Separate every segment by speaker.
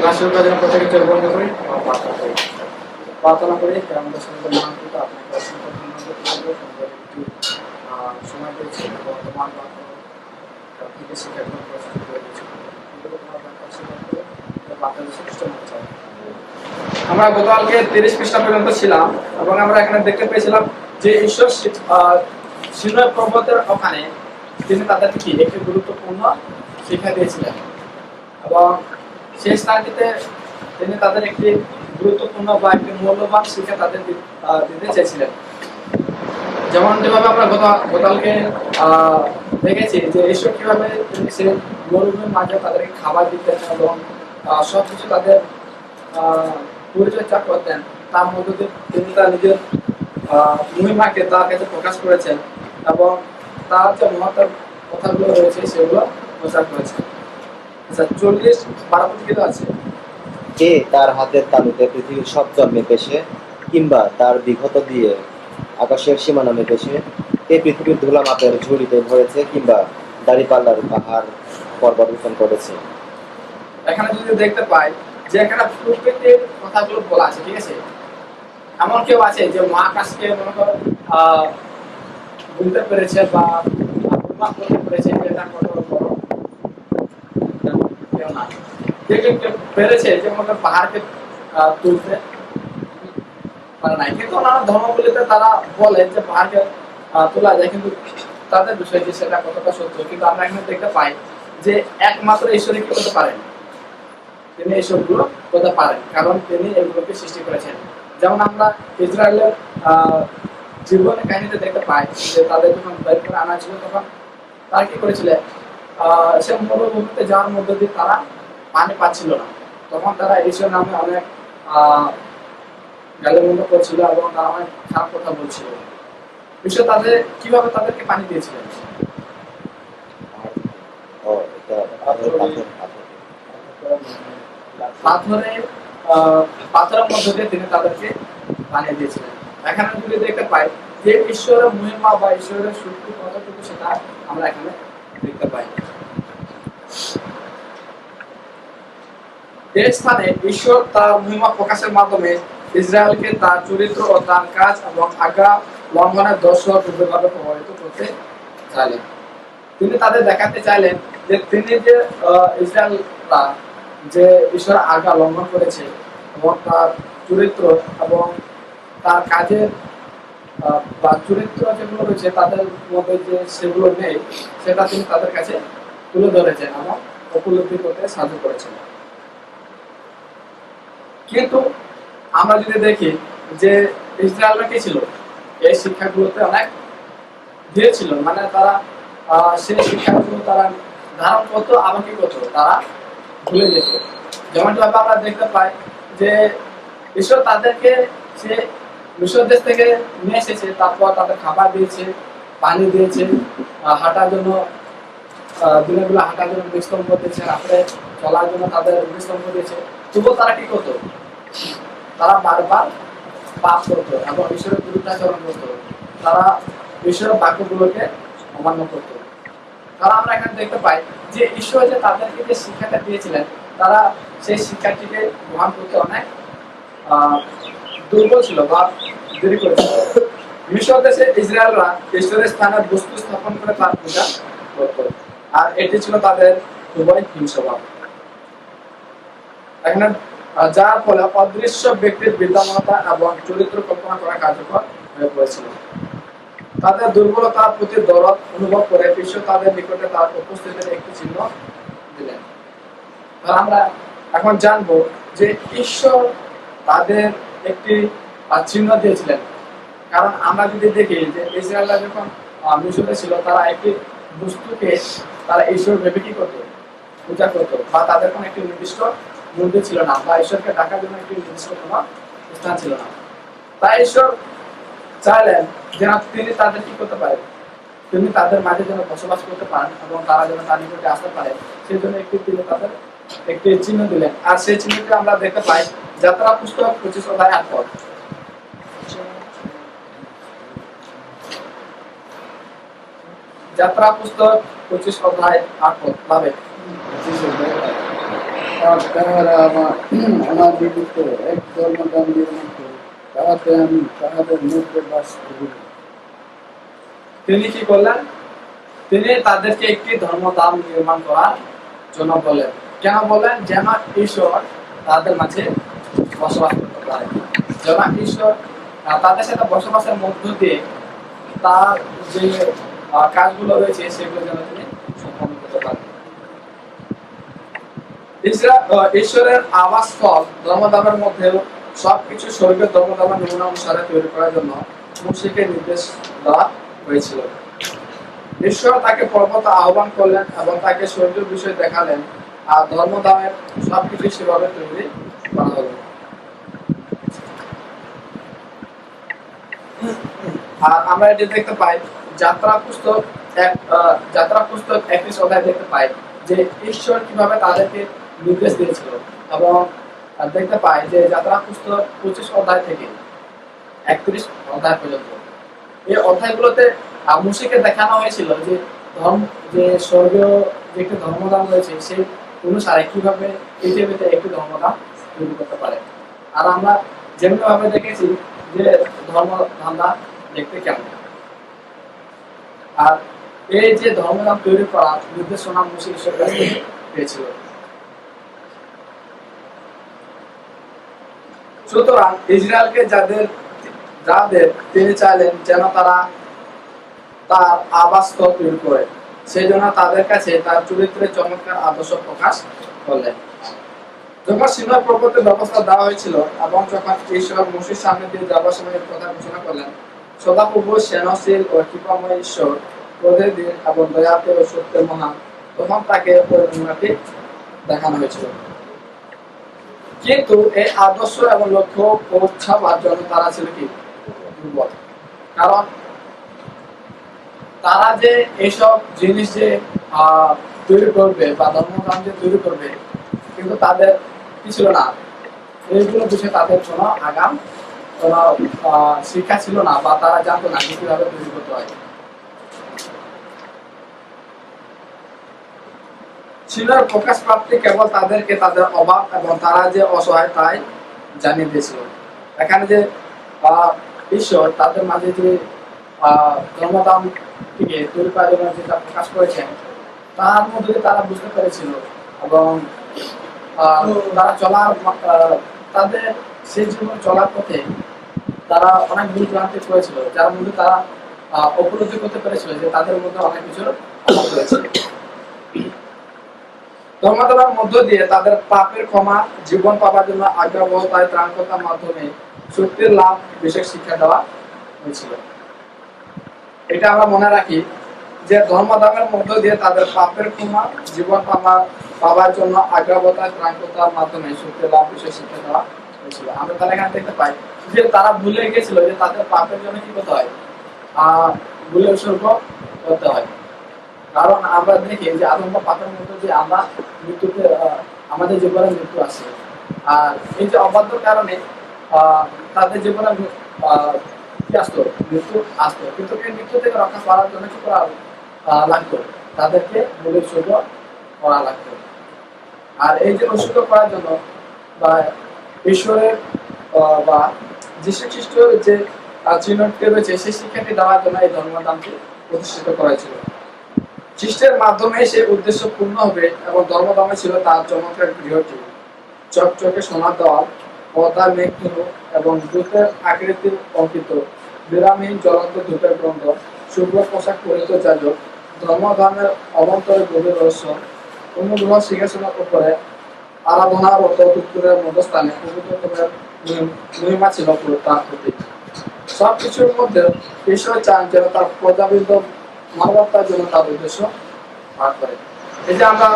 Speaker 1: ক্লাসের কাজে প্রত্যেকে চোখ বন্ধ করি এবং প্রার্থনা করি। প্রার্থনা করি যে আমাদের সঙ্গে মহান পিতা আপনাকে অসংখ্য ধন্যবাদ করবো সুন্দর একটি সময় পেয়েছি এবং তোমার বাক্য থেকে শিক্ষা গ্রহণ করার সুযোগ করে দিয়েছি। তোমার বাক্য স্বীকার করে বার্তাকে সুষ্ঠ হতে চাই। আমরা গতকালকে 30 পৃষ্ঠা পর্যন্ত ছিলাম এবং আমরা এখানে দেখতে পেয়েছিলাম যে ঈশ্বর সিনাই পর্বতের ওখানে তিনি তাদেরকে কি একটি গুরুত্বপূর্ণ শিক্ষা দিয়েছিলেন এবং সেই স্থানটিতে তিনি তাদের একটি গুরুত্বপূর্ণ বা একটি মূল্যবান শিক্ষা তাদের দিতে চেয়েছিলেন। যেমন যেভাবে আমরা গতকালকে দেখেছি যে ঈশ্বর কিভাবে তিনি সে মরুভূমির মাঝে তাদেরকে খাবার দিতেন এবং সবকিছু তাদের পরিচর্যা করতেন, তার মধ্য দিয়ে তিনি তার নিজের মহিমাকে তার কাছে প্রকাশ করেছেন এবং তার যে মহত্তর কথাগুলো রয়েছে সেগুলো প্রচার করেছেন। আচ্ছা, 40-12 থেকে আছে।
Speaker 2: কে তার হাতের তালুতে পৃথিবীর সব জল মেপেছে, কিংবা তার বিঘত দিয়ে আকাশের সীমানা মেপেছে? কে পৃথিবীর ধুলা মাপের ঝুড়িতে ভরেছে, কিংবা দাড়িপাল্লার পাহাড় পর্বত ওজন করেছে?
Speaker 1: এখানে যদি দেখতে পাই যে এখানে প্রকৃতির কথাগুলো বলা আছে, ঠিক আছে। এমন কেউ আছে যে মহাকাশকে মনে করো বুঝতে পেরেছে বা পরিমাপ করতে পেরেছে যে এটা কত বড়? কেউ না। যে কেউ পেরেছে যে মনে করো পাহাড়কে তুলতে পারে নাই, কিন্তু অন্যান্য ধর্মগুলিতে তারা বলে যে পাহাড়কে তোলা যায়, কিন্তু তাদের বিষয় যে সেটা কতটা সত্য। কিন্তু আমরা এখানে দেখতে পাই যে একমাত্র ঈশ্বরই কি করতে পারেন, তিনি এইসবগুলো করতে পারেন, কারণ তিনি এগুলোকে সৃষ্টি করেছেন। যেমন আমরা ইসরায়েলের জীবনের কাহিনীতে দেখতে পাই যে তাদের যখন বের করে আনা ছিল তখন তারা কি করেছিলেন, সে মরুভূমিতে যাওয়ার মধ্য দিয়ে তারা পানি পাচ্ছিল না, তখন তারা ঈশ্বর নামে অনেক গালিমন্দ করছিল এবং তারা অনেক খারাপ কথা বলছিল। ঈশ্বর তাদের কিভাবে তাদেরকে পানি দিয়েছিলেন? পাথরের মধ্য দিয়ে তিনি তাদেরকে পানি দিয়েছিলেন। এখানে যদি দেখতে পাই যে ঈশ্বরের মহিমা বা ঈশ্বরের শক্তি কতটুকু সেটা আমরা এখানে দেখতে পাই। এই স্থানে ঈশ্বর তার মহিমা প্রকাশের মাধ্যমে ইসরায়েলকে তার চরিত্র ও তার কাজ এবং আজ্ঞা লঙ্ঘনের দর্শক গভীরভাবে প্রভাবিত করতে চাইলেন। তিনি তাদের দেখাতে চাইলেন যে তিনি যে ইসরায়েলরা যে ঈশ্বর আজ্ঞা লঙ্ঘন করেছে এবং তার চরিত্র এবং তার কাজের বা চরিত্র যেগুলো রয়েছে তাদের মধ্যে যে সেগুলো নেই, সেটা তিনি তাদের কাছে তুলে ধরেছেন এবং উপলব্ধি করতে সাহায্য করেছেন। কিন্তু আমরা যদি দেখি যে ইসরায়েলরা কি ছিল, এই শিক্ষাগুলোতে অনেক ধীরে ছিল, মানে তারা সেই শিক্ষাগুলো তারা ধারণ করতো, আবার কি করতো, তারা ভুলে যেত। যেমনটি ভাবে আমরা দেখতে পাই যে ঈশ্বর তাদেরকে সে মিশর দেশ থেকে নিয়ে এসেছে, তারপর তাদের খাবার দিয়েছে, পানি দিয়েছে, হাঁটার জন্য দিনের বেলা হাঁটার জন্য বিস্তম্ভ দিয়েছে, রাত্রে চলার জন্য তাদের বিস্তম্ভ দিয়েছে। তবুও তারা কি করতো, তারা বারবার পাপ করতো এবং ঈশ্বরের বিরুদ্ধাচরণ করতো, তারা ঈশ্বরের বাক্যগুলোকে অমান্য করতো। তারা আমরা এখানে দেখতে পাই যে ঈশ্বর যে তাদেরকে যে শিক্ষাটা দিয়েছিলেন, তারা সেই শিক্ষাটিকে গ্রহণ করতে অনেক দুর্বল ছিল বা দেরি করেছিল। মিশর দেশে ইসরায়েলরা ঈশ্বরের স্থানে বস্তু স্থাপন করে তার পূজা করত, আর এটি ছিল তাদের খুবই হিংস্বভাব। এখানে যার ফলে অদৃশ্য ব্যক্তির বিদ্যমানতা এবং চরিত্র কল্পনা করা কার্যকর হয়ে পড়েছিল। তাদের দুর্বলতার প্রতি দরদ অনুভব করে বিশ্ব তাদের নিকটে তার উপস্থিতির একটি চিহ্ন দিলেন। আমরা এখন জানবো যে ঈশ্বর তাদের একটি চিহ্ন দিয়েছিলেন, কারণ আমরা যদি দেখি যে ইসরায়েলরা যখন মিশরে ছিল, তারা একটি বস্তুকে তারা ঈশ্বর ভেবে কি করতো, পূজা করতো, বা তাদের কোনো একটি নির্দিষ্ট মন্দির ছিল না, বা ঈশ্বরকে ডাকার জন্য একটি নির্দিষ্ট কোনো স্থান ছিল না। তাই ঈশ্বর চাইলেন যেন তিনি তাদের কি করতে পারেন, তিনি তাদের মাঝে যেন বসবাস করতে পারেন এবং তারা যেন তার নিকটে আসতে পারে, সেই জন্য তিনি তাদের একটি চিহ্ন দিলেন। আর সেই চিহ্নটি আমরা দেখতে পাই যাত্রা পুস্তক 25 অধ্যায় 8 পদ। যাত্রা পুস্তক 25 অধ্যায় 8 পদ পাবে। আর তাহারা আমার বিরুদ্ধে এক ধর্মদান নির্মাণ করে, তাহাতে আমি তাহাদের মধ্যে বাস করি। তিনি কি করলেন? তিনি তাদেরকে একটি ধর্মধাম নির্মাণ করার জন্য বলেন। কেন বলেন? যেন ঈশ্বর তাদের মাঝে বসবাস করতে পারে, যেন ঈশ্বর তাদের সাথে বসবাসের মধ্য দিয়ে তার যে কাজগুলো রয়েছে সেগুলো যেন তিনি সম্পন্ন করতে পারেন। ঈশ্বরের আবাসস্থল ধর্মধামের মধ্যেও সবকিছু স্বর্গীয় ধর্মধামের নমুনা অনুসারে তৈরি করার জন্য মুশিকে নির্দেশ দেওয়া হয়েছিল। ঈশ্বর তাকে পর্বতে আহ্বান করলেন এবং তাকে স্বর্গীয় বিষয় দেখালেন, আর ধর্মধামের সবকিছু সেভাবে তৈরি করা হলো। আর আমরা এটি দেখতে পাই যাত্রা পুস্তক 31 অধ্যায় দেখতে পাই যে ঈশ্বর কিভাবে তাদেরকে নির্দেশ দিয়েছিল, এবং দেখতে পাই যে যাত্রা পুস্তক 25 অধ্যায় থেকে 31 অধ্যায় পর্যন্ত এই অধ্যায়গুলোতে মুশিকে দেখানো হয়েছিল যে যে স্বর্গীয় যে একটি ধর্মধাম রয়েছে সেই অনুসারে কিভাবে পৃথিবীতে একটি ধর্মধাম তৈরি করতে পারে। আর আমরা যেমনি ভাবে দেখেছি যে ধর্মধামটা দেখতে কেমন, আর এই যে ধর্মধাম তৈরি করার নির্দেশনা মুশি ঈশ্বরের কাছ থেকে পেয়েছিল। সুতরাং ইসরায়েলকে যাদের তিনি চাইলেন যেন তারা তার আবাসস্থল তৈরি করে, সেই জন্য তাদের কাছে তার চরিত্রের চমৎকার আদর্শ প্রকাশ করলেন। যখন সিনাই পর্বতে ব্যবস্থা দেওয়া হয়েছিল এবং যখন ঈশ্বর মুশির সামনে দিয়ে যাবার সময় কথা ঘোষণা করলেন, সদাপ্রভু সেনশীল ও কৃপাময় ঈশ্বর ক্রোধের দিন এবং দয়াতে ও সত্যে মহান, তখন তাকে ওই নমুনাটি দেখানো হয়েছিল। কিন্তু এই আদর্শ এবং লক্ষ্য পৌঁছাবার জন্য তারা ছিল কি দুর্বল, কারণ তারা যে এইসব জিনিস যে তৈরি করবে বা ধর্মধাম যে তৈরি করবে, কিন্তু তাদের কি ছিল না, এইগুলো বিষয়ে তাদের কোনো আগাম কোনো শিক্ষা ছিল না, বা তারা জানতো না কিভাবে তৈরি করতে হয়। শিলার প্রকাশ প্রাপ্তি কেবল তাদেরকে তাদের অভাব এবং তারা যে অসহায় তাই জানিয়ে দিয়েছিল। এখানে যে ঈশ্বর তাদের মাঝে যে ধর্মধাম থেকে তৈরি করার জন্য যেটা প্রকাশ করেছেন, তার মধ্যে তারা বুঝতে পেরেছিল, এবং তারা তাদের সেই জীবন চলার পথে তারা অনেক ভুল ভ্রান্তি করেছিল, যার মধ্যে তারা উপলব্ধি করতে পেরেছিল যে তাদের মধ্যে অনেক কিছুর অভাব রয়েছে। ধর্মধামের মধ্য দিয়ে তাদের পাপের ক্ষমা, জীবন পাবার জন্য আজ্ঞাবহতায় ত্রাণকর্তার মাধ্যমে সত্যের লাভ বিশেষ শিক্ষা দেওয়া হয়েছিল। এটা আমরা মনে রাখি যে ধর্মধামের মধ্য দিয়ে তাদের পাপের ক্ষমা, জীবন পাবার জন্য আজ্ঞাবহতায় ত্রাণকর্তার মাধ্যমে সত্যের লাভ বিশেষ শিক্ষা দেওয়া হয়েছিল। আমরা তাহলে এখানে দেখতে পাই যে তারা ভুলে গেছিল যে তাদের পাপের জন্য কি করতে হয়, ভুলে উৎসর্গ করতে হয়। কারণ আমরা দেখি যে আদম্য পাপের মধ্যে যে আমরা মৃত্যুতে আমাদের জীবনে মৃত্যু আসে, আর এই যে অবাধ্যর কারণে তাদের জীবনে কি আসতো, মৃত্যু আসতো, কিন্তু এই মৃত্যু থেকে রক্ষা করার জন্য কি করা লাগতো, তাদেরকে বলে উৎসর্গ করা লাগতো। আর এই যে উৎসর্গ করার জন্য বা ঈশ্বরের বা যীশু খ্রিস্টের যে চিহ্নটি রয়েছে সেই শিক্ষাটি দেওয়ার জন্য এই ধর্মধামটি প্রতিষ্ঠিত করা ছিল। খ্রিস্টের মাধ্যমে সে উদ্দেশ্য পূর্ণ হবে, এবং ধর্মধামে ছিল তার চমৎকার গৃহটি, চকচকে সোনার দেওয়াল, পর্দার মেঘধনু এবং দূতের আকৃতির অঙ্কিত, বিরামহীন জ্বলন্ত ধূপের গন্ধ, শুভ্র পোশাক পরিহিত যাজক, ধর্মধামের অভ্যন্তরে গভীর রহস্য, অনুগ্রহ সিংহাসনের উপরে আরাধনারত উত্তরের মধ্যস্থানে পবিত্রতমের মহিমা ছিল তার প্রতি। সবকিছুর মধ্যে ঈশ্বর চান যেন তার প্রজাবৃন্দ মানবতার জন্য তার উদ্দেশ্য পার করে। এই যে আমরা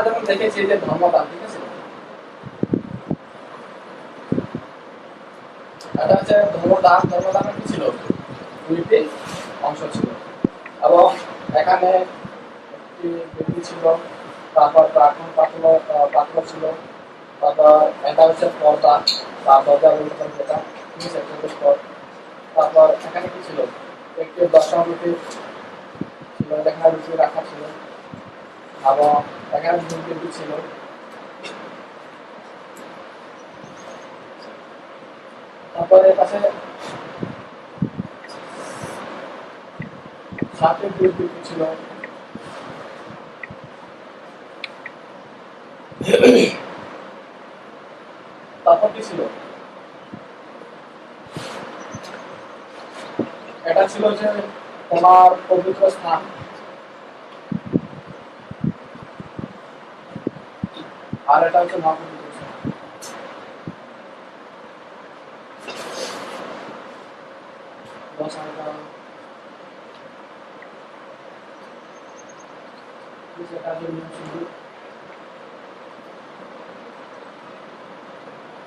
Speaker 1: যেমন দেখেছি যে ধর্মদান, ঠিক আছে, এটা হচ্ছে ধর্মদানের কি ছিল, দুইটি অংশ ছিল, এবং এখানে একটি ব্যক্তি ছিল তারপর প্রাক্তন পাত্র ছিল, তারপর এটা হচ্ছে পর্দা বা দরজা বলতে পারি যেটা, ঠিক আছে, প্রবেশ পথ। তারপর এখানে কি ছিল, একটি দশামূর্তি ছিল, এখানে রুটি রাখা ছিল, এবং এখানে দুর্গটি ছিল। তারপরে এর পাশে সাথে দুর্গটি ছিল। তারপর কি ছিল, এটা ছিল যে তোমার পবিত্র স্থান, আর এটা হচ্ছে মহাপবিত্র স্থান।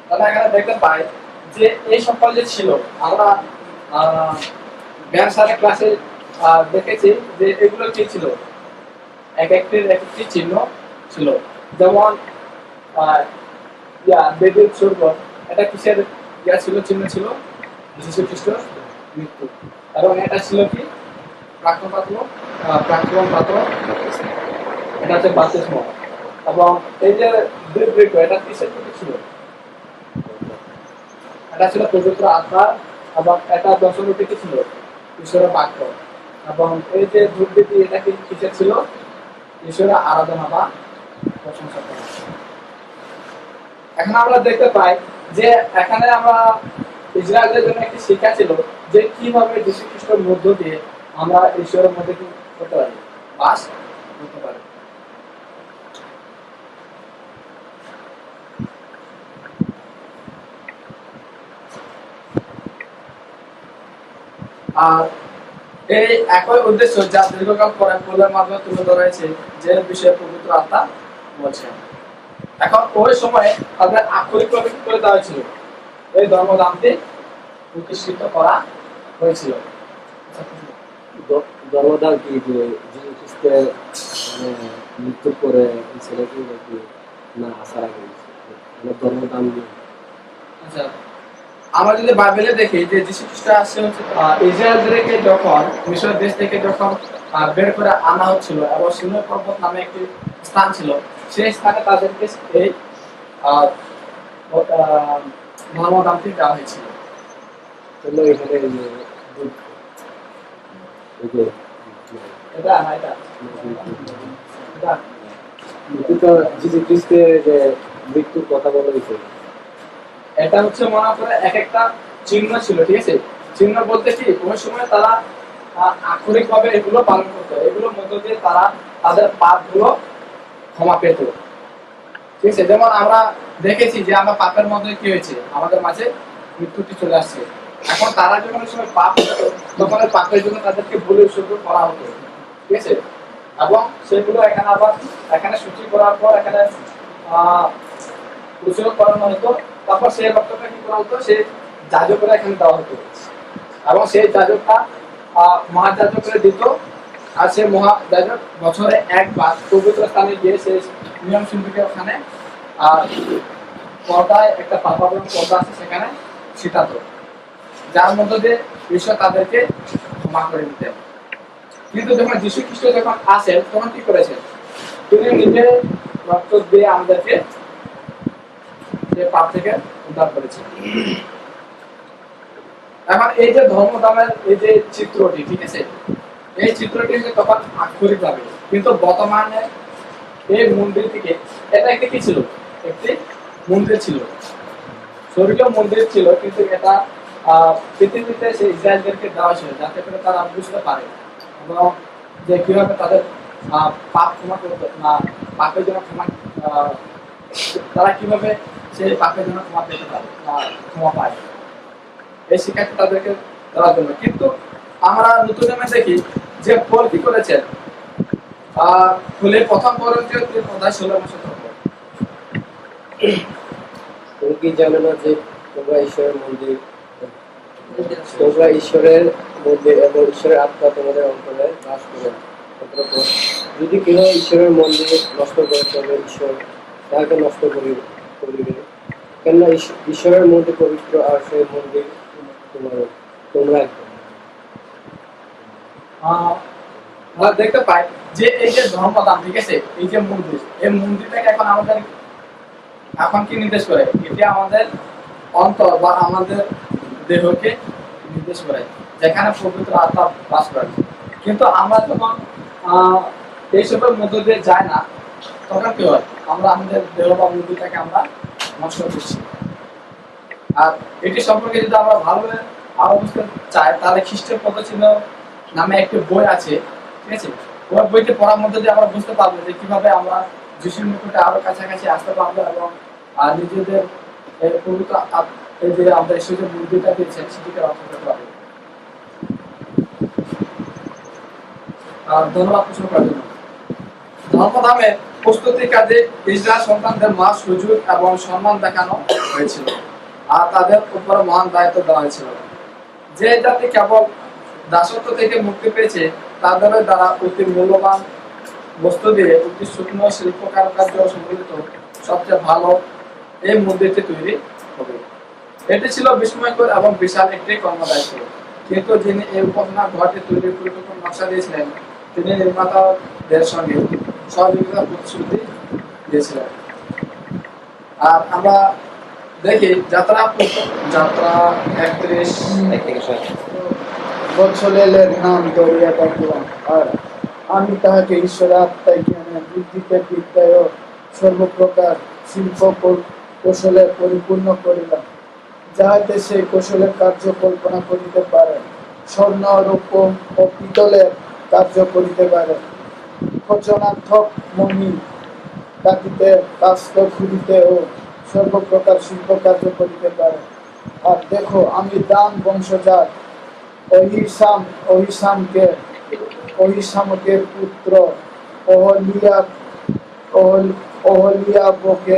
Speaker 1: তাহলে এখানে দেখতে পাই যে এই সকল যে ছিল, আমরা ব্যায়াম সাথে ক্লাসে দেখেছি যে এগুলো কি ছিল, এক একটির এক একটি চিহ্ন ছিল। যেমন বেদের স্বর্গ, এটা কিসের ছিল, চিহ্ন ছিল, যীশু খ্রিস্টের মৃত্যু। এবং এটা ছিল কি, প্রাক্তন পাত্র, প্রাক্তন পাত্র, এটা হচ্ছে বাপ্তিস্ম। এবং এই যে বৃক্ষ, এটা কিসের প্রতীক ছিল, এটা ছিল পবিত্র আত্মা। এবং এটা দশমীটি কি ছিল, ঈশ্বরের বাক্য। এবং এই যে ধূপটি, এটা কি কিসের ছিল, ঈশ্বরের আরাধনা বা প্রশংসা করা। এখন আমরা দেখতে পাই যে এখানে আমরা ইসরায়েলের জন্য একটি শিক্ষা ছিল যে কিভাবে যীশু খ্রিস্টের মধ্য দিয়ে আমরা ঈশ্বরের মধ্যে কি করতে পারি, বাস করতে পারি। আর এই একই উদ্দেশ্য যা দীর্ঘকাল পরে পূর্বের মাধ্যমে তুলে ধরা হয়েছে, যে বিষয়ে পবিত্র আত্মা বলছে। এখন ওই সময়ে তাদের আক্ষরিকভাবে কি করে দেওয়া হয়েছিল, এই ধর্মদানকে প্রতিষ্ঠিত করা হয়েছিল।
Speaker 3: ধর্মদান কি যে যীশু খ্রিস্টের মানে মৃত্যুর পরে ছেলেকে নাকি না আসার আগে ধর্মদান
Speaker 1: আচ্ছা, আমরা যদি বাইবেলে দেখি যে যীশু খ্রিস্ট আসছে হচ্ছে ইসরায়েলদেরকে যখন মিশর দেশ থেকে যখন বের করে আনা হচ্ছিল, এবং সিনাই পর্বত নামে একটি স্থান ছিল, সেই স্থানে তাদেরকে এই ধর্মদানটি দেওয়া হয়েছিল।
Speaker 3: তাহলে এখানে
Speaker 1: এটা না, এটা
Speaker 3: তো যীশু খ্রিস্টের যে মৃত্যুর কথা বলা হয়েছে,
Speaker 1: এটা হচ্ছে মনে করে এক একটা চিহ্ন ছিল, ঠিক আছে। চিহ্ন বলতে কি, ওই সময় তারা আক্ষরিক ভাবে এগুলো পালন করতো, এগুলোর মধ্য দিয়ে তারা তাদের পাপ গুলো ক্ষমা পেত, ঠিক আছে। যেমন আমরা দেখেছি যে আমরা পাপের মধ্যে কি হয়েছে, আমাদের মাঝে মৃত্যুটি চলে আসছে। এখন তারা যখন ওই সময় পাপ করতো, তখন ওই পাপের জন্য তাদেরকে বলি উৎসর্গ করা হতো, ঠিক আছে। এবং সেগুলো এখানে আবার এখানে সূচি করার পর এখানে উৎসর্গ করানো হতো। তারপর সেই রক্তটা কি করা হতো, সেই যাজকরা এখানে দেওয়া হতো, এবং সেই যাজকটা মহাযাজকরা দিত। আর সেই মহাযাজক বছরে একবার পবিত্র স্থানে গিয়ে সেই নিয়ম শিল্পীকে ওখানে পর্দায় একটা পাপাবরণ পর্দা আছে, সেখানে ছিটাতো, যার মধ্য দিয়ে ঈশ্বর তাদেরকে ক্ষমা করে দিতেন। কিন্তু যখন যীশু খ্রিস্ট যখন আসেন, তখন কি করেছেন, তিনি নিজে রক্ত দিয়ে আমাদেরকে যে পাপ থেকে উদ্ধার করেছেন। এখন এই যে ধর্মদানের এই যে চিত্রটি, ঠিক আছে, এই চিত্রটি তখন আক্ষরিক ভাবে, কিন্তু বর্তমানে এই মন্দির থেকে, এটা একটি কি ছিল, একটি মন্দির ছিল, স্বর্গীয় মন্দির ছিল, কিন্তু এটা পৃথিবীতে সেই ইসরায়েলদেরকে দেওয়া ছিল, যাতে করে তারা বুঝতে পারে এবং যে কিভাবে তাদের পাপ ক্ষমা করতে, না পাপের জন্য ক্ষমা, তারা কিভাবে সেই পাপের জন্য ক্ষমা পেতে পারে, ক্ষমা পায়, এই শিক্ষাটা তাদেরকে দেওয়ার জন্য। কিন্তু আমরা নতুন নিয়মে দেখি যে পল কি করেছেন, ফুলের প্রথম করন্থীয় 3:16
Speaker 3: তুমি কি জানো না যে তোমরা ঈশ্বরের মন্দির, তোমরা ঈশ্বরের মন্দির এবং ঈশ্বরের আত্মা তোমাদের অন্তরে বাস করে। যদি কেউ ঈশ্বরের মন্দির নষ্ট করে তবে ঈশ্বর তাহাকে নষ্ট করিবে, কেননা ঈশ্বরের মন্দির পবিত্র, আর সেই মন্দির তোমার তোমরা একদম।
Speaker 1: আমরা দেখতে পাই যে এই যে ধর্মদান, ঠিক আছে, এই যে মন্দির, এই মন্দিরটাকে এখন আমাদের এখন কি নির্দেশ করে? এটি আমাদের অন্তর বা আমাদের দেহকে নির্দেশ করে, যেখানে পবিত্র আত্মা বাস করে। কিন্তু আমরা যখন এইসবের মধ্য দিয়ে যাই না, তখন কি হয়? আমরা আমাদের দেহ বা মন্দিরটাকে আমরা নষ্ট করছি। আর এটি সম্পর্কে যদি আমরা ভালোভাবে আরো বুঝতে চাই, তাহলে খ্রিস্টের পদচিহ্ন নামে একটি বই আছে, ঠিক আছে? ওই বইটি পড়ার মধ্যে দিয়ে আমরা বুঝতে পারবো যে কিভাবে আমরা যিশুর নিকটে আরো কাছাকাছি আসতে পারবো এবং নিজেদের পবিত্র এই যে আমরা ঈশ্বর যে মন্দিরটা দিয়েছেন সেটিকে রক্ষা করতে পারবো। ধন্যবাদ প্রশ্ন করার জন্য। ধর্মধামের প্রস্তুতির কাজে ইসরায়েল সন্তানদের মহা সুযোগ এবং সম্মান দেখানো হয়েছিল, আর তাদের উপর মহান দায়িত্ব দেওয়া হয়েছিল। যে জাতি কেবল দাসত্ব থেকে মুক্তি পেয়েছে, তাদের দ্বারা অতি মূল্যবান বস্তু দিয়ে অতি সূক্ষ্ম শিল্প কারুকার্য সম্বলিত সবচেয়ে ভালো এই মন্দিরটি তৈরি হবে। এটি ছিল বিস্ময়কর এবং বিশাল একটি কর্মদায়িত্ব, কিন্তু যিনি এই উপাসনা ঘরটি তৈরির পরিকল্পনা নকশা দিয়েছিলেন, তিনি নির্মাতাদের সঙ্গে সহযোগিতার প্রতিশ্রুতি দিয়েছিলেন। আর আমরা দেখি যাত্রা 31
Speaker 2: থেকে 7।
Speaker 1: বৎসলের নাম ধরিয়া ডাকিলাম, আর আমি তাহাকে ঈশ্বরের আত্মায় জ্ঞানে বুদ্ধিতে বিদ্যায় ও সর্বপ্রকার শিল্প কৌশলে পরিপূর্ণ করিলাম, যাহাতে সেই কৌশলের কার্য কল্পনা করিতে পারে, স্বর্ণ রূপ ও পিতলের কার্য করিতে পারে, খচনার্থক মণি কাটিতে কাস্ত খুঁড়িতে ও সর্বপ্রকার শিল্প কার্য করিতে পারে। আর দেখো, আমি দান বংশজাত অহিসামকের পুত্র ওহলিয়াবকে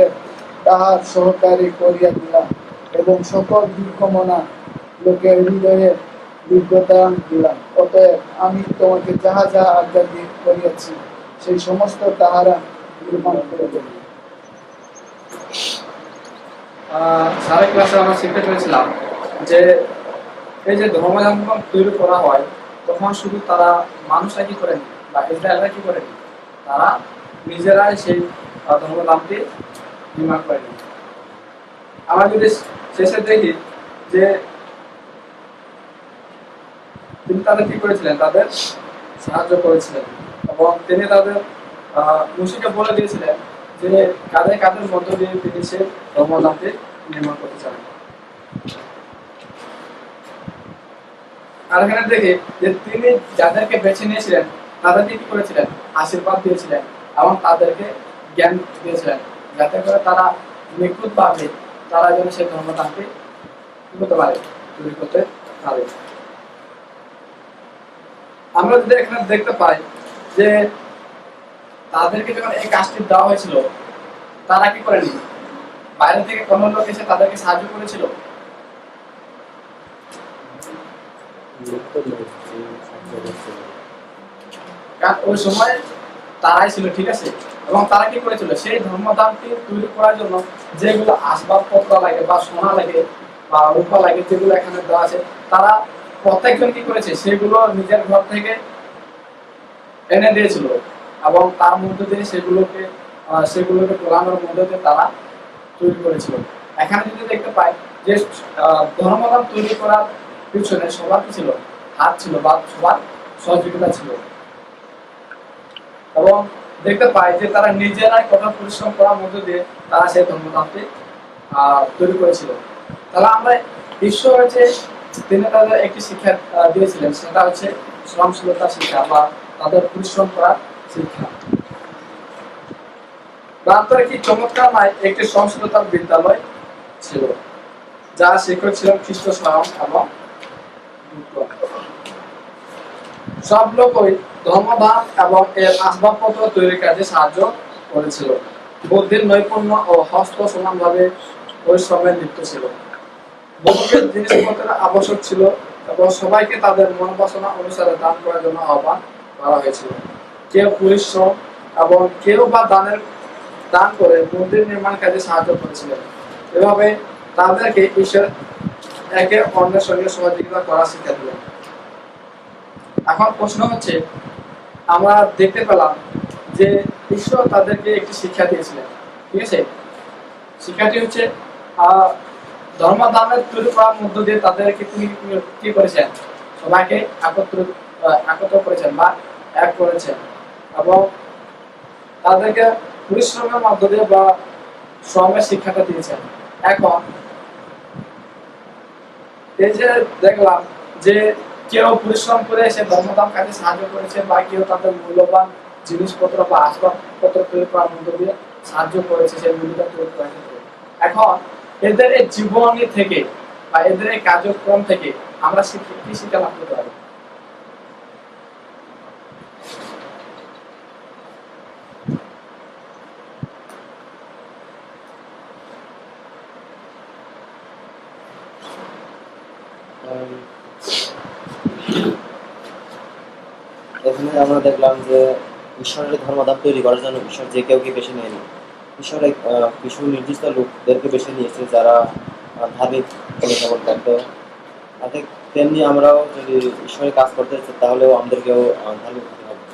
Speaker 1: তাহার সহকারী করিয়া দিলাম, এবং সকল দীর্ঘমনা লোকের হৃদয়ে বিজ্ঞতা দিলাম। অতএব আমি তোমাকে যাহা যাহা আজ্ঞা করিয়াছি, সেই সমস্ত তাহারা নির্মাণ করে দেবে। সারা ক্লাসে আমরা শিখতে পেরেছিলাম যে এই যে ধর্মধর্ম তৈরি করা হয়, তখন শুধু তারা মানুষরা কি করেনি বা ইসরায়েলরা কি করেনি, তারা নিজেরাই সেই ধর্মধামটি নির্মাণ করেনি। আমরা যদি শেষে দেখি যে তিনি তাদের কি করেছিলেন, তাদের সাহায্য করেছিলেন, এবং তিনি তাদের মুশিকে বলে দিয়েছিলেন যে কাদের কাদের মধ্য দিয়ে তিনি সে ধর্মধামটি নির্মাণ করতে চান। আর এখানে দেখি যে তিনি যাদেরকে বেছে নিয়েছিলেন তাদেরকে কি করেছিলেন, আশীর্বাদ দিয়েছিলেন এবং তাদেরকে জ্ঞান দিয়েছিলেন, যাতে করে তারা নিখুঁত ভাবে তারা যেন সেই ধর্মধামটি করতে পারে, তৈরি করতে পারে। আমরা যদি এখানে দেখতে পাই যে তাদেরকে যখন এই কাজটি দেওয়া হয়েছিল, তারা কি করেনি, বাইরে থেকে কোনো লোক এসে তাদেরকে সাহায্য করেছিল? কারণ ওই সময় তারাই ছিল, ঠিক আছে, এবং তারা কি করেছিল, সেই ধর্মধামটি তৈরি করার জন্য যেগুলো আসবাবপত্র লাগে বা সোনা লাগে বা রূপা লাগে, যেগুলো এখানে দেওয়া আছে, তারা প্রত্যেকজন কি করেছে, সেগুলো নিজের ঘর থেকে এনে দিয়েছিল, এবং তার মধ্যে দিয়ে সেগুলোকে পোড়ানোর মধ্যে দিয়ে তারা তৈরি করেছিল। এখানে যদি দেখতে পাই যে ধর্মধাম তৈরি করার পিছনে সবার কি ছিল, হাত ছিল বা সবার সহযোগিতা ছিল, এবং দেখতে পাই যে তারা নিজেরাই কঠোর পরিশ্রম করার মধ্যে দিয়ে তারা সেই ধর্মধামটি তৈরি করেছিল। তাহলে আমরা ঈশ্বর হচ্ছে তিনি তাদের একটি শিক্ষা দিয়েছিলেন, সেটা হচ্ছে শ্রমশীলতা শিক্ষা বা তাদের পরিশ্রম করার শিক্ষা। প্রান্তরে কি চমৎকার নয়, একটি শ্রমশীলতার বিদ্যালয় ছিল, যা শিক্ষক ছিলেন খ্রিস্ট স্বয়ং এবং সব লোকই ধর্মধাম এবং এর আসবাবপত্র তৈরির কাজে সাহায্য করেছিল। বুদ্ধির নৈপুণ্য ও হস্ত সমানভাবে পরিশ্রমে লিপ্ত ছিল। বহুকের জিনিসপত্রের আবশ্যক ছিল এবং সবাইকে তাদের মন বাসনা অনুসারে দান করার জন্য আহ্বান করা হয়েছিল। কেউ পরিশ্রম এবং কেউ বা দান করে মন্দির নির্মাণ কাজে সাহায্য করেছিলেন। এভাবে তাদেরকে ঈশ্বর একে অন্যের সঙ্গে সহযোগিতা করা শিক্ষা দিলেন। এখন প্রশ্ন হচ্ছে, আমরা দেখতে পেলাম যে ঈশ্বর তাদেরকে একটি শিক্ষা দিয়েছিলেন, ঠিক আছে? শিক্ষাটি হচ্ছে ধর্মদানের তৈরি করার মধ্য দিয়ে তাদেরকে তিনি কি করেছেন, সবাইকে একত্র করেছেন বা এক করেছেন, এবং তাদেরকে পরিশ্রমের মধ্য দিয়ে বা শ্রমের শিক্ষাটা দিয়েছেন। এখন এই যে দেখলাম যে কেউ পরিশ্রম করে সে ধর্মদান কাজে সাহায্য করেছে, বা কেউ তাদের মূল্যবান জিনিসপত্র বা আসবাবপত্র তৈরি করার মধ্য দিয়ে সাহায্য করেছে সেই মূল্যবান তৈরি করার ক্ষেত্রে। এখন এদের এই জীবনী থেকে বা এদের এই কার্যক্রম থেকে আমরা কি শিক্ষা লাভ করতে পারি?
Speaker 2: এখানে আমরা দেখলাম যে ঈশ্বরের ধর্মধাম তৈরি করার জন্য ঈশ্বর যে কেউকে বেছে নেয়নি। ঈশ্বর কিছু নির্দিষ্ট লোকদেরকে বেছে নিয়েছে যারা ধার্মিক জীবনযাপন করতো। তাতে তেমনি আমরাও যদি ঈশ্বরের কাজ করতে চাই তাহলেও আমাদেরকেও ধার্মিক হতে হবে।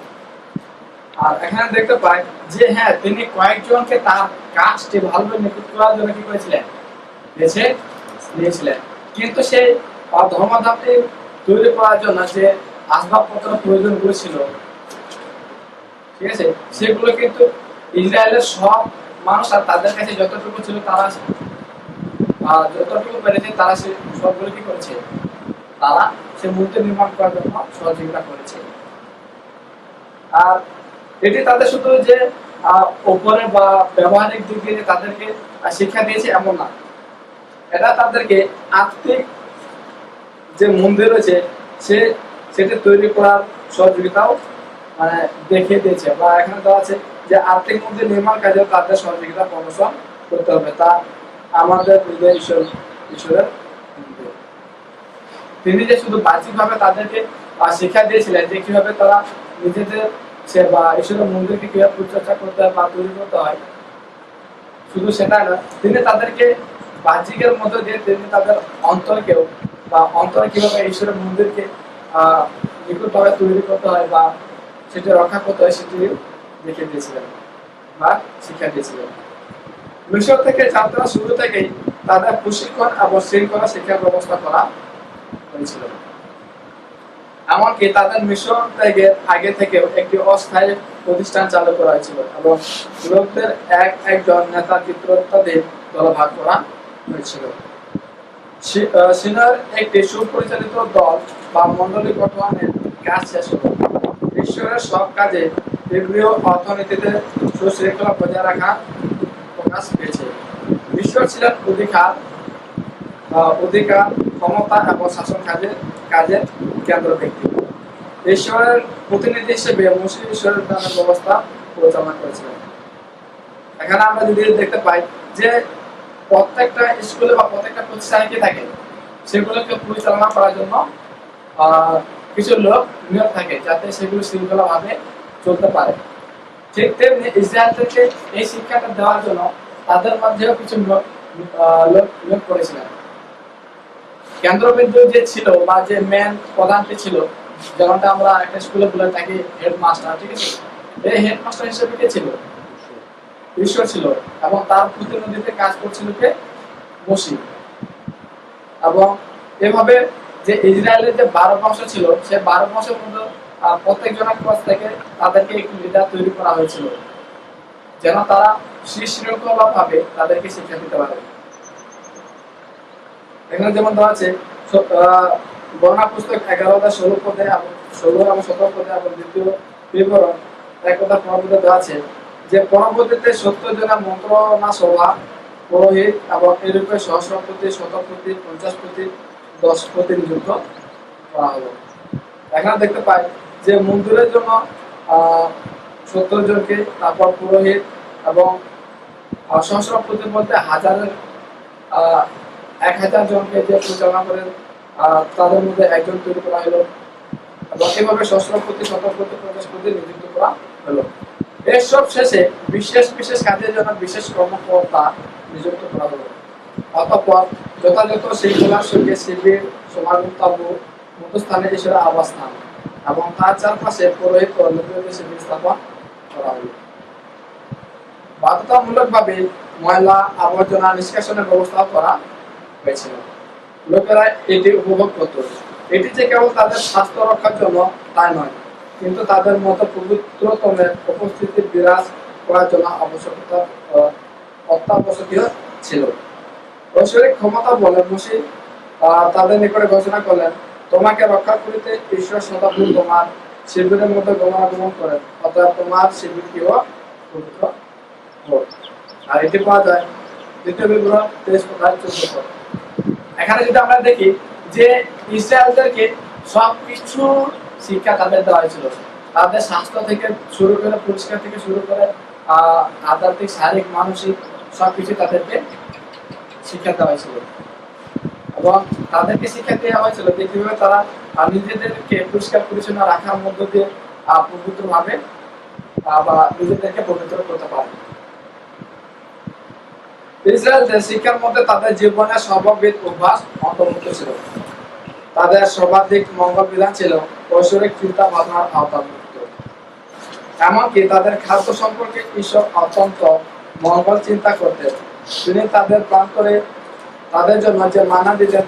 Speaker 1: আর এখানে দেখতে পাই যে হ্যাঁ, তিনি কয়েকজনকে তার কাজটি ভালোভাবে নিখুঁত করার জন্য কি করেছিলেন, বেছে নিয়েছিলেন। কিন্তু সেই ধর্মধামটি তৈরি করার জন্য যে আসবাবপত্র প্রয়োজন ছিল, ঠিক আছে, সেগুলো কিন্তু ইসরায়েলের সব মানুষ আর তাদের কাছে যতটুকু ছিল তারা যতটুকু পেরেছে তারা সে সবগুলো কি করেছে, তারা সে মূর্তি নির্মাণ করার জন্য সহযোগিতা করেছে। আর এটি তাদের শুধু যে উপরে বা ব্যবহারিক দিক দিয়ে তাদেরকে শিক্ষা দিয়েছে এমন না, এটা তাদেরকে আত্মিক যে মন্দির রয়েছে সেটা তৈরি করার সহযোগিতাও মানে দেখিয়ে দিয়েছে। বা এখানে দেওয়া আছে যে আর্থিক মন্দির নির্মাণ কাজে তাদের সহযোগিতা প্রদর্শন করতে হবে, তা আমাদের ঈশ্বরের তিনি যে শুধু বাহ্যিকভাবে তাদেরকে শিক্ষা দিয়েছিলেন যে কিভাবে তারা নিজেদের বা ঈশ্বরের মন্দিরকে কিভাবে পরিচর্যা করতে হয় বা তৈরি করতে হয়, শুধু সেটাই না, তিনি তাদেরকে বাহ্যিকের মধ্যে দিয়ে তিনি তাদের অন্তরকেও বা অন্তরে কিভাবে ঈশ্বরের মন্দিরকে নিখুঁতভাবে তৈরি করতে হয় বা সেটা রক্ষা করতে হয় সেটি দেখিয়ে দিয়েছিলেন বা শিক্ষা দিয়েছিলেন। মিশর থেকে যাত্রা শুরু থেকেই তাদের প্রশিক্ষণ এবং শৃঙ্খলা শিক্ষার ব্যবস্থা করা হয়েছিল। এমনকি তাদের মিশর থেকে আগে থেকেও একটি অস্থায়ী প্রতিষ্ঠান চালু করা হয়েছিল এবং লোকদের একজন নেতা চিত্রত্বাদের দল ভাগ করা হয়েছিল। সিনার একটি সুপরিচালিত দল বা মণ্ডলী গঠনের কাজ শেষ হলো। ঈশ্বরের সব কাজে ইব্রীয় অর্থনীতিতে সুশৃঙ্খলা বজায় রাখা প্রকাশ পেয়েছে। ঈশ্বর ছিলেন অধিকার, ক্ষমতা এবং শাসন কাজের কেন্দ্র ব্যক্তি। ঈশ্বরের প্রতিনিধি হিসেবে মুসা ঈশ্বরের দানের ব্যবস্থা পরিচালনা করেছিলেন। এখানে আমরা যদি দেখতে পাই যে প্রত্যেকটা স্কুলে বা প্রত্যেকটা প্রতিষ্ঠানে কি থাকে, সেগুলোকে পরিচালনা করার জন্য কিছু লোক নিয়োগ থাকে যাতে সেগুলো শৃঙ্খলা ভাবে চলতে পারে। ঠিক তেমনি ইসরায়েলদেরকে এই শিক্ষাটা দেওয়ার জন্য তাদের মধ্যেও কিছু লোক নিয়োগ করেছিলেন। কেন্দ্রবিন্দু যে ছিল বা যে মেন প্রধানটি ছিল, যেমনটা আমরা একটা স্কুলে বলে থাকি হেডমাস্টার, ঠিক আছে, এই হেডমাস্টার হিসেবে কে ছিল, ঈশ্বর ছিল, এবং তার প্রতিনিধিতে কাজ করছিল কে, মসি। এবং এভাবে যে ইসরায়েলের যে 12 বংশ ছিল, সে 12 বংশের মধ্যে প্রত্যেকজনের কাছ থেকে তাদেরকে একটি লিডার তৈরি করা হয়েছিল যেন তারা সুশৃঙ্খলা ভাবে তাদেরকে শিক্ষা দিতে পারে। এখানে যেমন দেওয়া আছে বর্ণনা পুস্তক 11-16 পদে এবং 16 এবং 17 পদে এবং দ্বিতীয় বিবরণ 1-15 পদে দেওয়া আছে যে পরবর্তীতে 70 জনের মন্ত্রণা সভা, পুরোহিত এবং এরূপে সহস্রপতি, শতপতি, 50পতি, 10পতি নিযুক্ত করা হলো। এখানে দেখতে পাই যে মন্দিরের জন্য 70 জনকে, তারপর পুরোহিত এবং সহস্রপতি বলতে হাজারের 1000 জনকে যে পরিচালনা করেন তাদের মধ্যে একজন তৈরি করা হলো, এবং এভাবে সহস্রপতি, শতপতি, 50পতি নিযুক্ত করা হলো। এসব শেষে বিশেষ বিশেষ কাজের জন্য বিশেষ কর্মকর্তা নিযুক্ত করা হলো। অতঃপর যথাযথ শৃঙ্খলার সঙ্গে শিবির সমাগম তাঁবু মধ্যস্থানে ঈশ্বরের অবস্থান এবং তার চারপাশে পুরোহিত ও লোকদের শিবির স্থাপন করা হলো। বাধ্যতামূলকভাবে ময়লা আবর্জনা নিষ্কাশনের ব্যবস্থা করা হয়েছিল। লোকেরা এটি উপভোগ করত। এটি যে কেবল তাদের স্বাস্থ্য রক্ষার জন্য তাই নয়, কিন্তু তাদের মতো পবিত্রতমের উপস্থিতি বিরাজ করার জন্য অত্যাবশ্যকীয় ছিল। ঐশ্বরিক ক্ষমতা বলে মসি তাদের নিকটে ঘোষণা করলেন, তোমাকে রক্ষা করিতে ঈশ্বর সদাপ্রভু তোমার শিবিরের মধ্যে গমনাগমন করেন, অর্থাৎ তোমার শিবিরটিও পবিত্র হোক। আর এটি পাওয়া যায় দ্বিতীয় বিবরণ 23:14। এখানে যদি আমরা দেখি যে ইসরায়েলদেরকে সবকিছু শিক্ষা তাদের দেওয়া হয়েছিল, তাদের স্বাস্থ্য থেকে শুরু করে পরিষ্কার থেকে শুরু করে আধ্যাত্মিক শারীরিক মানসিক সবকিছু তাদেরকে শিক্ষা দেওয়া হয়েছিল। এবং তাদেরকে শিক্ষা দেওয়া হয়েছিল যে কিভাবে তারা নিজেদেরকে পরিষ্কার পরিচ্ছন্ন রাখার মধ্য দিয়ে পবিত্র ভাবে বা নিজেদেরকে পবিত্র করতে পারে। ইসরায়েলদের শিক্ষার মধ্যে তাদের জীবনের সর্ববিধ অভ্যাস অন্তর্ভুক্ত ছিল। তাদের সর্বাধিক মঙ্গল বিধান ছিল ঐশ্বরিক চিন্তা ভাবনার আওতাভুক্ত। এমনকি তাদের খাদ্য সম্পর্কে ঈশ্বর অত্যন্ত মঙ্গল চিন্তা করতেন। তিনি তাদের প্রান্তরে তাদের জন্য যে মানা দিতেন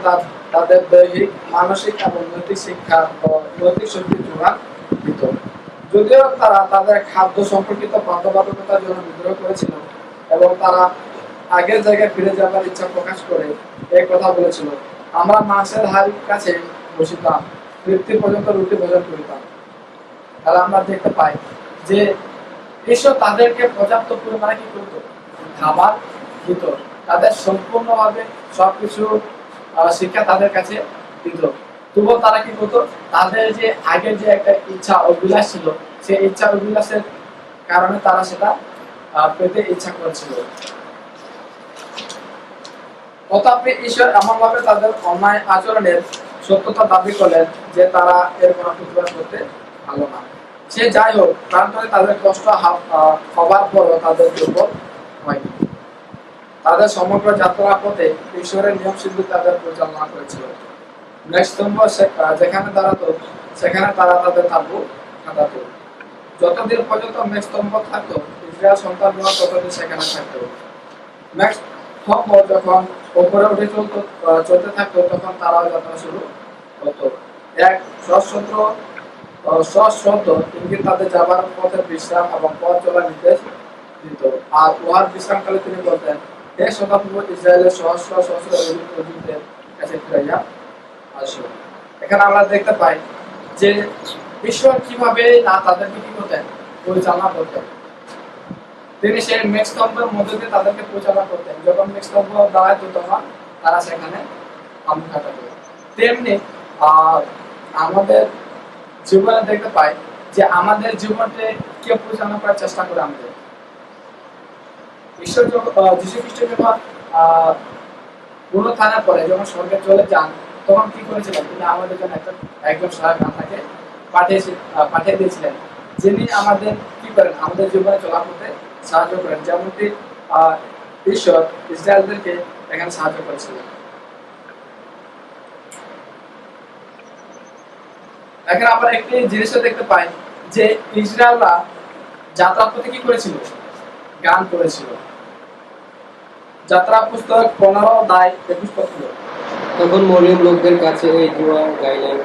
Speaker 1: তাদের দৈহিক মানসিক এবং নৈতিক শিক্ষা ও নৈতিক শক্তির যোগান দিত। যদিও তারা তাদের খাদ্য সম্পর্কিত বাধ্যবাধকতার জন্য বিদ্রোহ করেছিল এবং তারা আগের জায়গায় ফিরে যাবার ইচ্ছা প্রকাশ করে এই কথা বলেছিল, আমরা মাছের হাড়ির কাছে বসিতাম, তৃপ্তি পর্যন্ত রুটি ভোজন করিতাম। তাহলে আমরা দেখতে পাই যে ঈশ্বর তাদেরকে পর্যাপ্ত পরিমাণে কি করতো, খাবার দিত, তাদের সম্পূর্ণভাবে সবকিছু শিক্ষা তাদের কাছে দিত। তবুও তারা কি করতো, তাদের যে আগের যে একটা ইচ্ছা অভিলাষ ছিল, সেই ইচ্ছা অভিলাষের কারণে তারা সেটা পেতে ইচ্ছা করেছিল। তথাপি ঈশ্বর এমনভাবে তাদের অন্যায় আচরণের সত্যতা দাবি করলেন যে তারা এর কোনো প্রতিবাদ করতে পারল না। সে যাই হোক, প্রান্তরে তাদের কষ্ট হবার পরও তাদের দুর্বল হয়নি। তাদের সমগ্র যাত্রা পথে ঈশ্বরের নিয়ম শিল্পী তাদের পরিচালনা করেছিল। মেঘস্তম্ভ যেখানে দাঁড়াতো সেখানে তারা তাদের তাঁবু খাটাতো। যতদিন পর্যন্ত মেঘস্তম্ভ থাকতো, ইসরায়েল সন্তানরা ততদিন সেখানে থাকতো। মেঘস্তম্ভ যখন উপরে উঠে চলতে থাকতো, তখন তারাও যাত্রা শুরু হতো। এক সশস্ত্র ইঙ্গিত তাদের যাবার পথে বিশ্রাম এবং পথ চলার নির্দেশ দিত। আর উহার বিশ্রামকালে তিনি বলতেন, হে সদাপ্রভু ইসরায়েলের সহস্র সহস্র অজিতের কাছে ফিরাইয়া আসো। এখানে আমরা দেখতে পাই যে ঈশ্বর কিভাবে তাদেরকে কি করতেন, পরিচালনা করতেন। তিনি সেই মেঘস্তম্ভের মধ্যে দিয়ে তাদেরকে পরিচালনা করতেন। যখন মেঘস্তম্ভ দাঁড়াতো তখন তারা সেখানে তাঁবু খাটাতো। তেমনি আমাদের জীবনে দেখতে পাই যে আমাদের জীবনকে কে পরিচালনা করার চেষ্টা করে আমাদের ঈশ্বর। যীশু খ্রিস্ট যখন পুনরুত্থানের পরে যখন স্বর্গে চলে যান, তখন কি করেছিলেন, তিনি আমাদের জন্য একজন সহায়ক আত্মাকে পাঠিয়ে দিয়েছিলেন, যিনি আমাদের কি করেন, আমাদের জীবনে চলাপথে সাহায্য করেন, যেমনটি ঈশ্বর ইসরায়েলদেরকে এখানে সাহায্য করেছিলেন। এখানে আমরা একটি জিনিসও দেখতে পাই যে ইসরায়েলরা যাত্রা পথে কি করেছিল, গান করেছিল। যাত্রা পুস্তক 15:21।
Speaker 3: তখন মরিয়ম লোকদের কাছে এই দোয়া গাইলেন,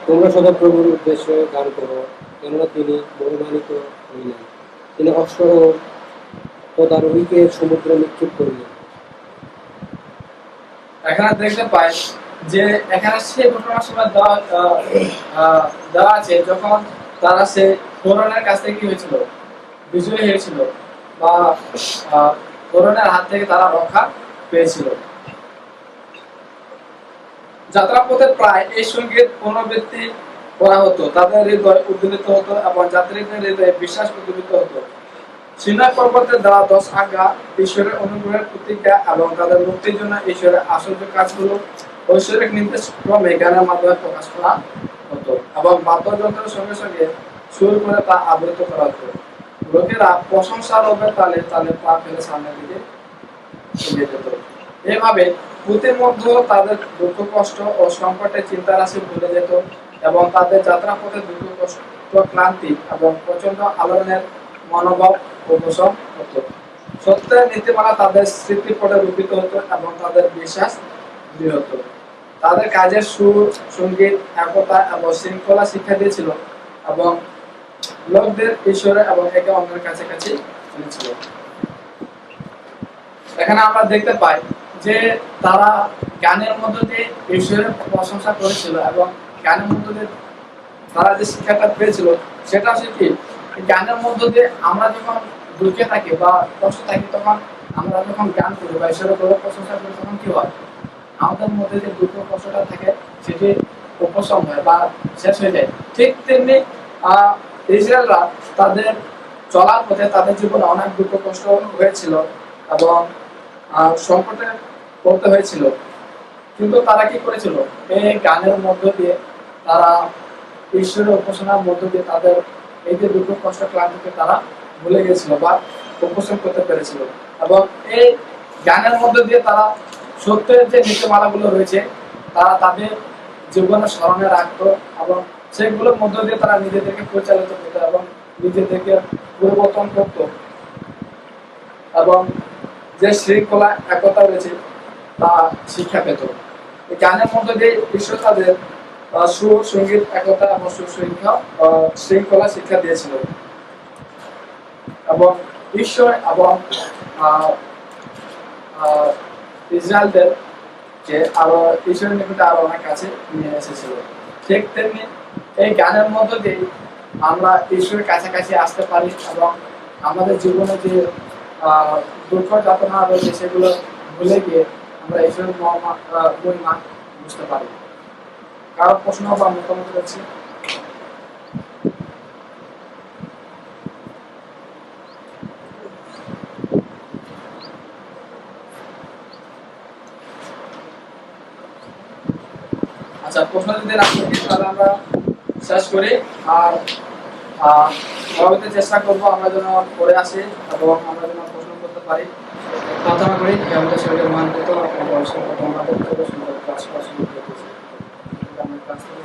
Speaker 3: তোমরা সদাপ্রভুর উদ্দেশ্যে গান করো, কেননা তিনি মহিমান্বিত হইলেন, তিনি অশ্ব ও তদারোহীকে সমুদ্রে নিক্ষেপ করিলেন।
Speaker 1: এখানে দেখতে পাই যে এখানে সে ঘটনার সময় দেওয়া আছে যখন তারা সে ফেরাউনের কাছ থেকে কি হয়েছিল, বিজয়ী হয়েছিল, বা ফেরাউনের হাত থেকে তারা রক্ষা পেয়েছিল। যাত্রাপথে প্রায় এই সঙ্গীত পুনরাবৃত্তি করা হতো, তাদের হৃদয় উদ্দীপিত হতো এবং যাত্রীদের হৃদয়ে বিশ্বাস উদ্দীপিত হতো। সিনাই পর্বতে দেওয়া 10 আজ্ঞা ঈশ্বরের অনুগ্রহের প্রতিজ্ঞা এবং তাদের মুক্তির জন্য ঈশ্বরের আশ্চর্য কাজগুলো ঐশ্বরিক নির্দেশ ক্রমে গানের মাধ্যমে প্রকাশ করা হতো এবং বাদ্যযন্ত্রের সঙ্গে সঙ্গে সুর করে তা আবৃত করা হতো। লোকেরা প্রশংসা লোভে তালে তালে পা ফেলে সামনের দিকে এগিয়ে যেত। এভাবে পুঁতির মধ্যে তাদের দুঃখ কষ্ট ও সংকটের চিন্তা রাশি ভুলে যেত এবং তাদের যাত্রাপথে দুঃখ কষ্ট ক্লান্তি এবং প্রচন্ড আলোড়নের মনোভাব উপশম হতো। সত্যের নীতিমালা তাদের স্মৃতিপটে রূপিত হতো এবং তাদের বিশ্বাস দৃঢ় হতো। তাদের কাজের সুর, সঙ্গীত, একতা এবং শৃঙ্খলা শিক্ষা দিয়েছিল এবং লোকদের ঈশ্বরে এবং একে অন্যের কাছাকাছি এনেছিল। এখানে আমরা দেখতে পাই যে তারা গানের মধ্য দিয়ে ঈশ্বরের প্রশংসা করেছিল এবং গানের মধ্য দিয়ে তারা যে শিক্ষাটা পেয়েছিল সেটা হচ্ছে কি, গানের মধ্য দিয়ে আমরা যখন দুঃখে থাকি বা কষ্ট থাকি তখন আমরা যখন গান করি বা ঈশ্বরের প্রশংসা করি তখন কি হয়, আমাদের মধ্যে যে দুঃখ কষ্টটা থাকে সেটি উপশম হয় বা শেষ হয়ে যায়। ঠিক তেমনি ইসরায়েলরা তাদের চলার পথে তাদের জীবনে অনেক দুঃখ কষ্ট হয়েছিল এবং সংকটে পড়তে হয়েছিল, কিন্তু তারা কি করেছিল, এই গানের মধ্য দিয়ে তারা ঈশ্বরের উপাসনার মধ্য দিয়ে তাদের এই যে দুঃখ কষ্ট ক্লান্তিকে তারা ভুলে গেছিল বা উপশম করতে পেরেছিল এবং এই গানের মধ্য দিয়ে তারা সত্যের যে নীতিমালাগুলো রয়েছে তারা তাদের জীবনে স্মরণে রাখতো এবং সেগুলোর মধ্য দিয়ে তারা নিজেদেরকে পরিচালিত করতো এবং নিজেদেরকে পরিবর্তন করতো এবং যে শৃঙ্খলা একতা রয়েছে তা শিক্ষা পেত। এই গানের মধ্য দিয়ে ঈশ্বর তাদের সুর, সঙ্গীত, একতা এবং শৃঙ্খলা শিক্ষা দিয়েছিল এবং ঈশ্বর এবং ইসরায়েলদের যে আরো ঈশ্বরের নিকটে আরো অনেক কাছে নিয়ে এসেছিল। ঠিক তেমনি এই গানের মধ্য দিয়ে আমরা ঈশ্বরের কাছাকাছি আসতে পারি এবং আমাদের জীবনে যে দুঃখ যাতনা রয়েছে সেগুলো ভুলে গিয়ে আমরা ঈশ্বরের মহিমা বুঝতে পারি। কারো প্রশ্ন বা মতামত রয়েছে? আচ্ছা, প্রশ্ন যদি রাখি তাহলে আমরা শেষ করি আর পরবর্তী চেষ্টা করবো আমরা যেন পড়ে আসি এবং আমরা যেন প্রশ্ন করতে পারি। প্রার্থনা করি আমাদের শরীরের মানকৃত আমাদের সুন্দর ক্লাস আমরা ক্লাস করে